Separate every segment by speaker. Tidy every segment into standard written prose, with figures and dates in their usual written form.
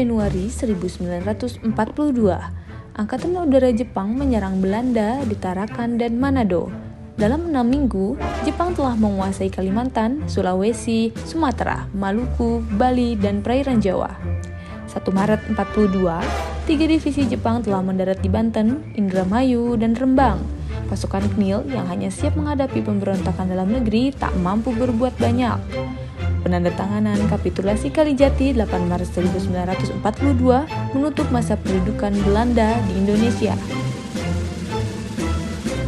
Speaker 1: Januari 1942, Angkatan Udara Jepang menyerang Belanda di Tarakan dan Manado. Dalam 6 minggu, Jepang telah menguasai Kalimantan, Sulawesi, Sumatera, Maluku, Bali, dan perairan Jawa. 1 Maret 1942, 3 divisi Jepang telah mendarat di Banten, Indramayu, dan Rembang. Pasukan KNIL yang hanya siap menghadapi pemberontakan dalam negeri tak mampu berbuat banyak. Penandatanganan kapitulasi Kalijati 8 Maret 1942 menutup masa pendudukan Belanda di Indonesia.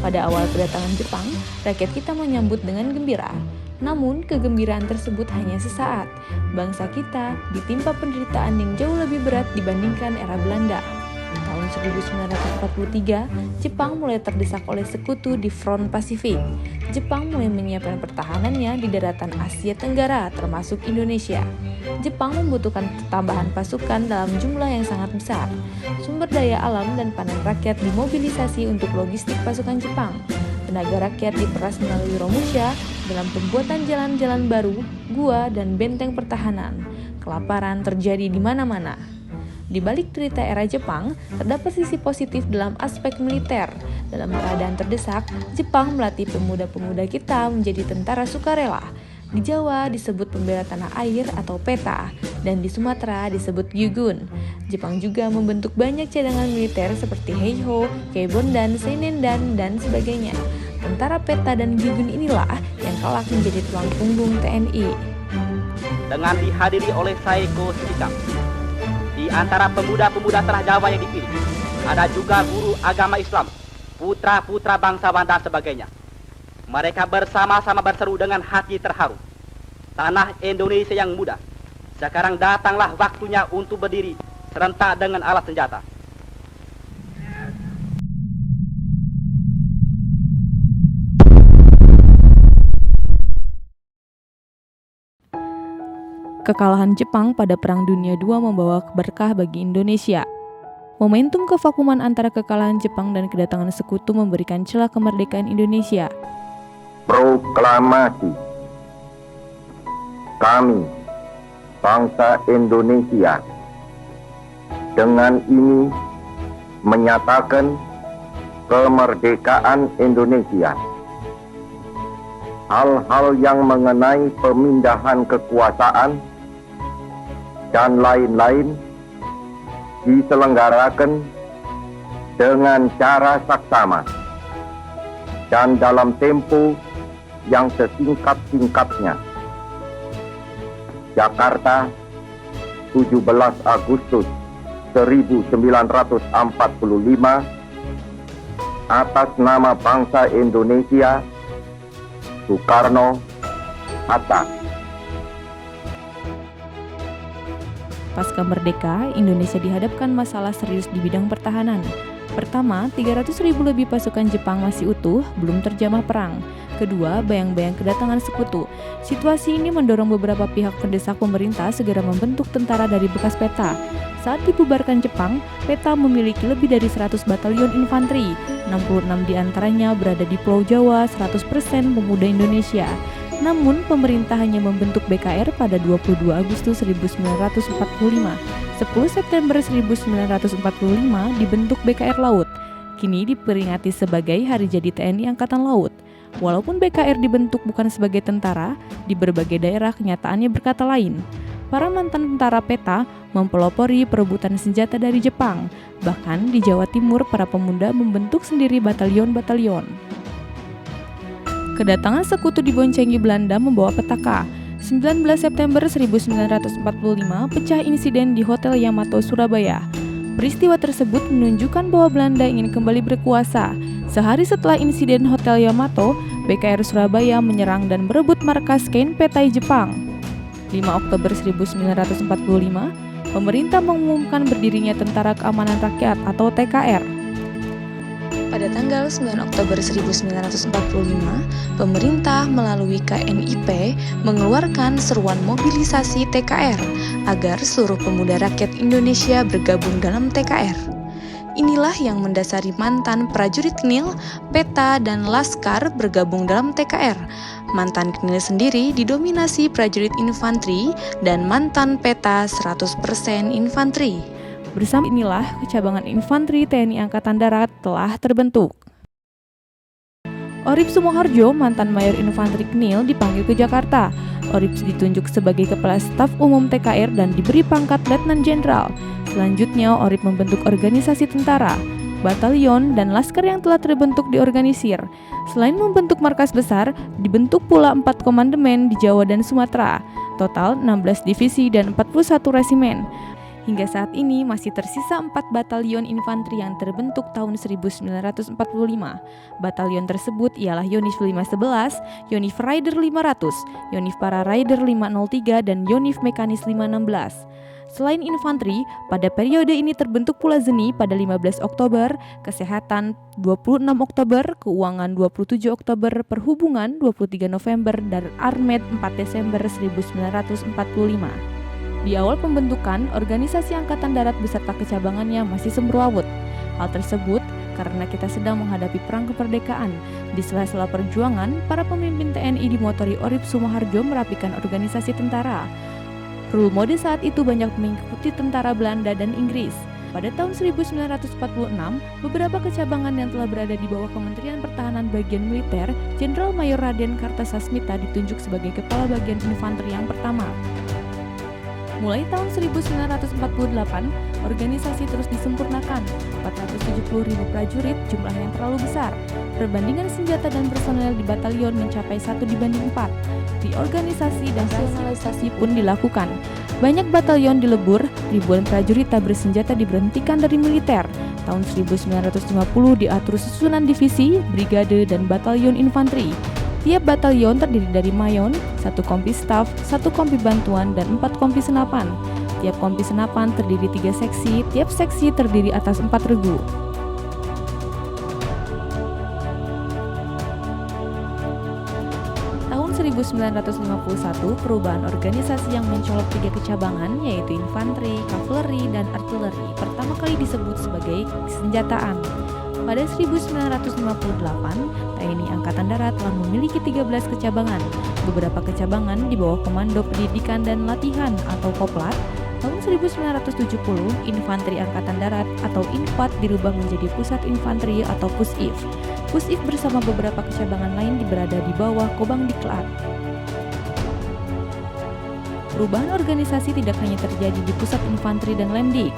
Speaker 1: Pada awal kedatangan Jepang, rakyat kita menyambut dengan gembira. Namun, kegembiraan tersebut hanya sesaat. Bangsa kita ditimpa penderitaan yang jauh lebih berat dibandingkan era Belanda. Tahun 1943, Jepang mulai terdesak oleh sekutu di front Pasifik. Jepang mulai menyiapkan pertahanannya di daratan Asia Tenggara, termasuk Indonesia. Jepang membutuhkan tambahan pasukan dalam jumlah yang sangat besar. Sumber daya alam dan panen rakyat dimobilisasi untuk logistik pasukan Jepang. Tenaga rakyat diperas melalui Romusha dalam pembuatan jalan-jalan baru, gua, dan benteng pertahanan. Kelaparan terjadi di mana-mana. Di balik derita era Jepang, terdapat sisi positif dalam aspek militer. Dalam keadaan terdesak, Jepang melatih pemuda-pemuda kita menjadi tentara sukarela. Di Jawa disebut pembela tanah air atau PETA, dan di Sumatera disebut Gyugun. Jepang juga membentuk banyak cadangan militer seperti Heiho, Keibondan, Seinendan, dan sebagainya. Tentara PETA dan Gyugun inilah yang kelak menjadi tulang punggung TNI.
Speaker 2: Dengan dihadiri oleh Saeko Shikam, di antara pemuda-pemuda tanah Jawa yang dipilih, ada juga guru agama Islam, putra-putra bangsawan dan sebagainya. Mereka bersama-sama berseru dengan hati terharu. Tanah Indonesia yang muda, sekarang datanglah waktunya untuk berdiri serentak dengan alat senjata.
Speaker 1: Kekalahan Jepang pada Perang Dunia II membawa berkah bagi Indonesia. Momentum kevakuman antara kekalahan Jepang dan kedatangan sekutu memberikan celah kemerdekaan Indonesia.
Speaker 3: Proklamasi. Kami, bangsa Indonesia, dengan ini menyatakan kemerdekaan Indonesia. Hal-hal yang mengenai pemindahan kekuasaan dan lain-lain diselenggarakan dengan cara saksama dan dalam tempo yang sesingkat-singkatnya. Jakarta, 17 Agustus 1945, atas nama bangsa Indonesia, Soekarno, Hatta.
Speaker 1: Pasca merdeka, Indonesia dihadapkan masalah serius di bidang pertahanan. Pertama, 300.000 lebih pasukan Jepang masih utuh, belum terjamah perang. Kedua, bayang-bayang kedatangan sekutu. Situasi ini mendorong beberapa pihak mendesak pemerintah segera membentuk tentara dari bekas PETA. Saat dibubarkan Jepang, PETA memiliki lebih dari 100 batalion infanteri. 66 diantaranya berada di Pulau Jawa, 100% pemuda Indonesia. Namun, pemerintah hanya membentuk BKR pada 22 Agustus 1945. 10 September 1945 dibentuk BKR Laut. Kini diperingati sebagai Hari Jadi TNI Angkatan Laut. Walaupun BKR dibentuk bukan sebagai tentara, di berbagai daerah kenyataannya berkata lain. Para mantan tentara PETA mempelopori perebutan senjata dari Jepang. Bahkan di Jawa Timur, para pemuda membentuk sendiri batalion-batalion. Kedatangan sekutu diboncengi Belanda membawa petaka. 19 September 1945 pecah insiden di Hotel Yamato, Surabaya. Peristiwa tersebut menunjukkan bahwa Belanda ingin kembali berkuasa. Sehari setelah insiden Hotel Yamato, BKR Surabaya menyerang dan merebut markas KNPTI Jepang. 5 Oktober 1945, pemerintah mengumumkan berdirinya Tentara Keamanan Rakyat atau TKR. Pada tanggal 9 Oktober 1945, pemerintah melalui KNIP mengeluarkan seruan mobilisasi TKR agar seluruh pemuda rakyat Indonesia bergabung dalam TKR. Inilah yang mendasari mantan prajurit KNIL, PETA, dan Laskar bergabung dalam TKR. Mantan KNIL sendiri didominasi prajurit infanteri dan mantan PETA 100% infanteri. Bersama inilah kecabangan infanteri TNI Angkatan Darat telah terbentuk. Orip Sumoharjo, mantan mayor infanteri KNIL, dipanggil ke Jakarta. Orip ditunjuk sebagai Kepala Staf Umum TKR dan diberi pangkat Letnan Jenderal. Selanjutnya, Orip membentuk organisasi tentara, batalion, dan laskar yang telah terbentuk diorganisir. Selain membentuk markas besar, dibentuk pula 4 komandemen di Jawa dan Sumatera. Total 16 divisi dan 41 resimen. Hingga saat ini masih tersisa 4 batalion infanteri yang terbentuk tahun 1945. Batalion tersebut ialah Yonif 511, Yonif Rider 500, Yonif Para Rider 503, dan Yonif Mekanis 516. Selain infanteri, pada periode ini terbentuk pula ZENI pada 15 Oktober, Kesehatan 26 Oktober, Keuangan 27 Oktober, Perhubungan 23 November, dan Armed 4 Desember 1945. Di awal pembentukan, organisasi Angkatan Darat beserta kecabangannya masih semrawut. Hal tersebut karena kita sedang menghadapi perang kemerdekaan. Di sela-sela perjuangan, para pemimpin TNI dimotori Orip Sumoharjo merapikan organisasi tentara. Rule mode saat itu banyak mengikuti tentara Belanda dan Inggris. Pada tahun 1946, beberapa kecabangan yang telah berada di bawah Kementerian Pertahanan Bagian Militer, Jenderal Mayor Raden Kartasasmita ditunjuk sebagai Kepala Bagian Infanteri yang pertama. Mulai tahun 1948, organisasi terus disempurnakan. 470.000 prajurit, jumlah yang terlalu besar. Perbandingan senjata dan personel di batalion mencapai 1:4. Reorganisasi dan rasionalisasi pun dilakukan. Banyak batalion dilebur, ribuan prajurit tak bersenjata diberhentikan dari militer. Tahun 1950 diatur susunan divisi, brigade, dan batalion infanteri. Tiap batalion terdiri dari mayon, 1 kompi staf, 1 kompi bantuan, dan 4 kompi senapan. Tiap kompi senapan terdiri 3 seksi, tiap seksi terdiri atas 4 regu. Tahun 1951, perubahan organisasi yang mencolok 3 kecabangan, yaitu infanteri, kavaleri, dan artileri, pertama kali disebut sebagai kesenjataan. Pada 1958, TNI Angkatan Darat telah memiliki 13 kecabangan. Beberapa kecabangan di bawah Komando Pendidikan dan Latihan atau Koplat. Tahun 1970, Infanteri Angkatan Darat atau Infat dirubah menjadi Pusat Infanteri atau Pusif. Pusif bersama beberapa kecabangan lain berada di bawah Kobang Diklat. Perubahan organisasi tidak hanya terjadi di Pusat Infanteri dan Lemdik.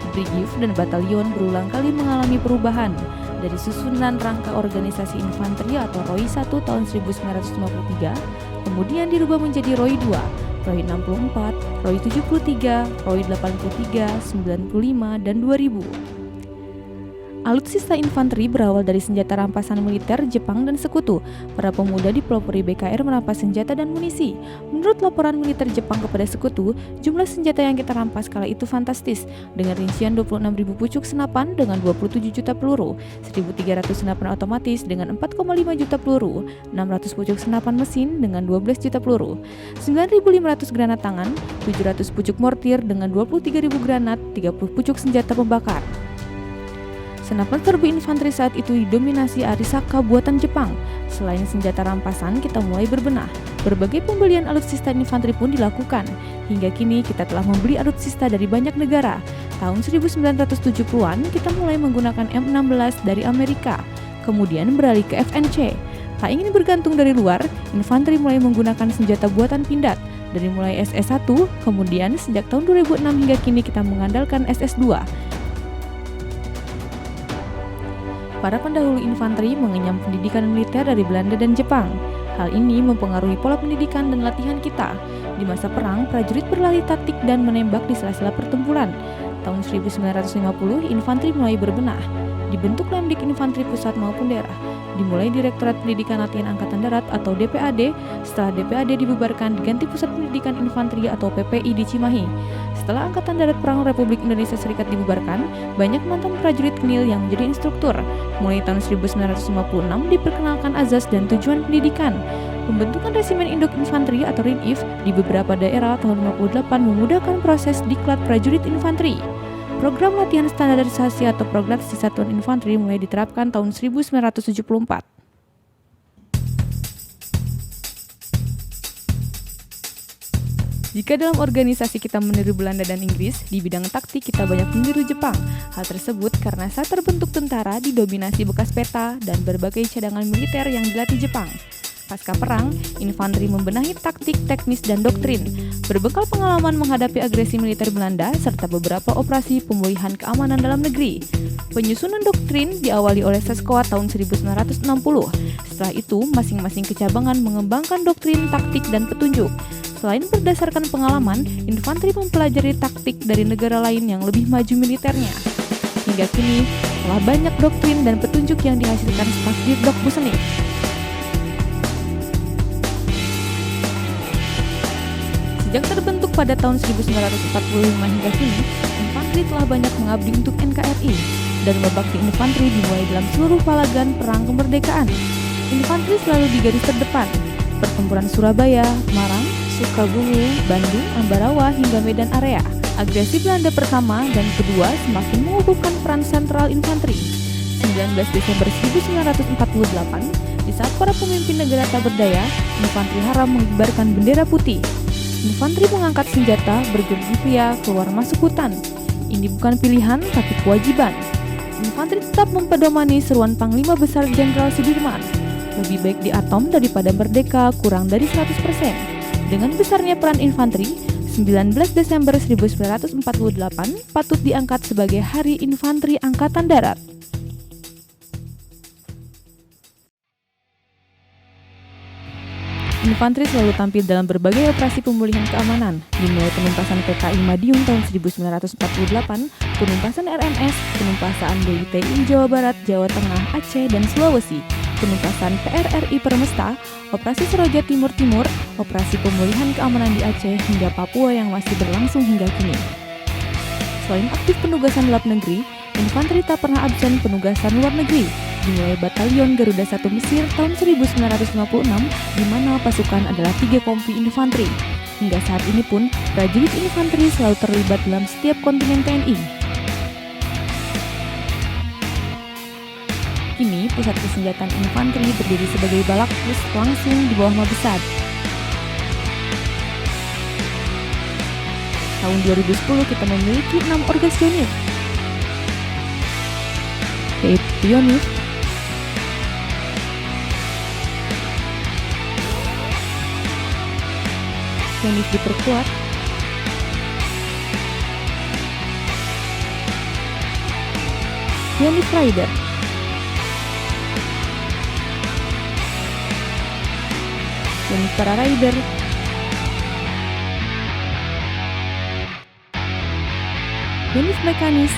Speaker 1: Brigif dan batalion berulang kali mengalami perubahan dari susunan rangka organisasi infanteri atau ROI 1 tahun 1953, kemudian dirubah menjadi ROI 2, ROI 64, ROI 73, ROI 83, 95, dan 2000. Alutsista infanteri berawal dari senjata rampasan militer Jepang dan Sekutu. Para pemuda di pelopori BKR merampas senjata dan munisi. Menurut laporan militer Jepang kepada Sekutu, jumlah senjata yang kita rampas kala itu fantastis, dengan rincian 26.000 pucuk senapan dengan 27 juta peluru, 1.300 senapan otomatis dengan 4,5 juta peluru, 600 pucuk senapan mesin dengan 12 juta peluru, 9.500 granat tangan, 700 pucuk mortir dengan 23.000 granat, 30 pucuk senjata pembakar. Senapan serbu infanteri saat itu didominasi Arisaka buatan Jepang. Selain senjata rampasan, kita mulai berbenah. Berbagai pembelian alutsista infanteri pun dilakukan. Hingga kini kita telah membeli alutsista dari banyak negara. Tahun 1970-an, kita mulai menggunakan M16 dari Amerika. Kemudian beralih ke FNC. Tak ingin bergantung dari luar, infanteri mulai menggunakan senjata buatan Pindad. Dari mulai SS-1, kemudian sejak tahun 2006 hingga kini kita mengandalkan SS-2. Para pendahulu infanteri mengenyam pendidikan militer dari Belanda dan Jepang. Hal ini mempengaruhi pola pendidikan dan latihan kita. Di masa perang, prajurit berlari taktik dan menembak di sela-sela pertempuran. Tahun 1950, infanteri mulai berbenah. Dibentuk Lemdik Infanteri Pusat maupun daerah. Dimulai Direktorat Pendidikan Latihan Angkatan Darat atau DPAD. Setelah DPAD dibubarkan, diganti Pusat Pendidikan Infanteri atau PPI di Cimahi. Setelah Angkatan Darat Perang Republik Indonesia Serikat dibubarkan, banyak mantan prajurit KNIL yang menjadi instruktur. Mulai tahun 1956 diperkenalkan azas dan tujuan pendidikan. Pembentukan Resimen Induk Infanteri atau RINIF di beberapa daerah tahun 58 memudahkan proses diklat prajurit infanteri. Program latihan standarisasi atau progresi satuan infanteri mulai diterapkan tahun 1974. Jika dalam organisasi kita meniru Belanda dan Inggris, di bidang taktik kita banyak meniru Jepang. Hal tersebut karena saat terbentuk tentara didominasi bekas peta dan berbagai cadangan militer yang dilatih Jepang. Pasca perang, infanteri membenahi taktik, teknis, dan doktrin. Berbekal pengalaman menghadapi agresi militer Belanda serta beberapa operasi pemulihan keamanan dalam negeri. Penyusunan doktrin diawali oleh Seskoa tahun 1960. Setelah itu, masing-masing kecabangan mengembangkan doktrin, taktik, dan petunjuk. Selain berdasarkan pengalaman, infanteri mempelajari taktik dari negara lain yang lebih maju militernya. Hingga kini, telah banyak doktrin dan petunjuk yang dihasilkan staf Dirdok Busenif. Sejak terbentuk pada tahun 1945 hingga kini, infanteri telah banyak mengabdi untuk NKRI, dan berbakti infanteri dimulai dalam seluruh palagan perang kemerdekaan. Infanteri selalu di garis terdepan, pertempuran Surabaya, Semarang, Sukabumi, Bandung, Ambarawa, hingga Medan Area. Agresi Belanda pertama dan kedua semakin mengukuhkan peran sentral infanteri. 19 Desember 1948, di saat para pemimpin negara tak berdaya, infanteri haram mengibarkan bendera putih. Infanteri mengangkat senjata bergerilya keluar masuk hutan. Ini bukan pilihan, tapi kewajiban. Infanteri tetap mempedomani seruan Panglima Besar Jenderal Sudirman. Lebih baik di atom daripada merdeka kurang dari 100%. Dengan besarnya peran infanteri, 19 Desember 1948 patut diangkat sebagai Hari Infanteri Angkatan Darat. Infanteri selalu tampil dalam berbagai operasi pemulihan keamanan, dimulai penumpasan PKI Madiun tahun 1948, penumpasan RMS, penumpasan DITI Jawa Barat, Jawa Tengah, Aceh, dan Sulawesi, penumpasan PRRI Permesta, Operasi Seroja Timur-Timur, operasi pemulihan keamanan di Aceh hingga Papua yang masih berlangsung hingga kini. Selain aktif penugasan dalam negeri, infanteri tak pernah absen penugasan luar negeri, dimulai Batalion Garuda 1 Mesir tahun 1956, di mana pasukan adalah 3 kompi infanteri. Hingga saat ini pun, prajurit infanteri selalu terlibat dalam setiap kontingen TNI. Kini, pusat persenjataan infanteri berdiri sebagai Balakpus langsung di bawah Mabesad. Tahun 2010 kita memiliki 6 orgas unit, yaitu unit diperkuat, unit Rider, unit para rider, unit mekanis,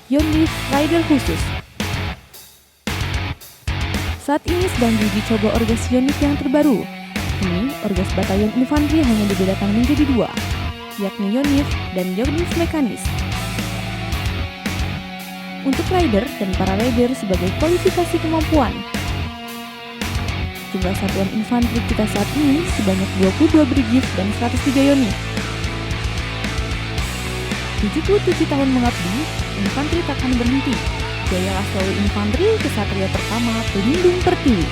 Speaker 1: unit rider khusus. Saat ini sedang diuji coba orgas unit yang terbaru. Kini, orgas batalion infanteri hanya dibedakan menjadi 2, yakni unit dan unit mekanis. Untuk rider dan para rider sebagai kualifikasi kemampuan. Jumlah satuan infanteri kita saat ini sebanyak 22 brigif dan 103 unit. 77 tahun mengabdi, infanteri takkan berhenti. Jayalah selalu infanteri, kesatria pertama, pelindung tertinggi.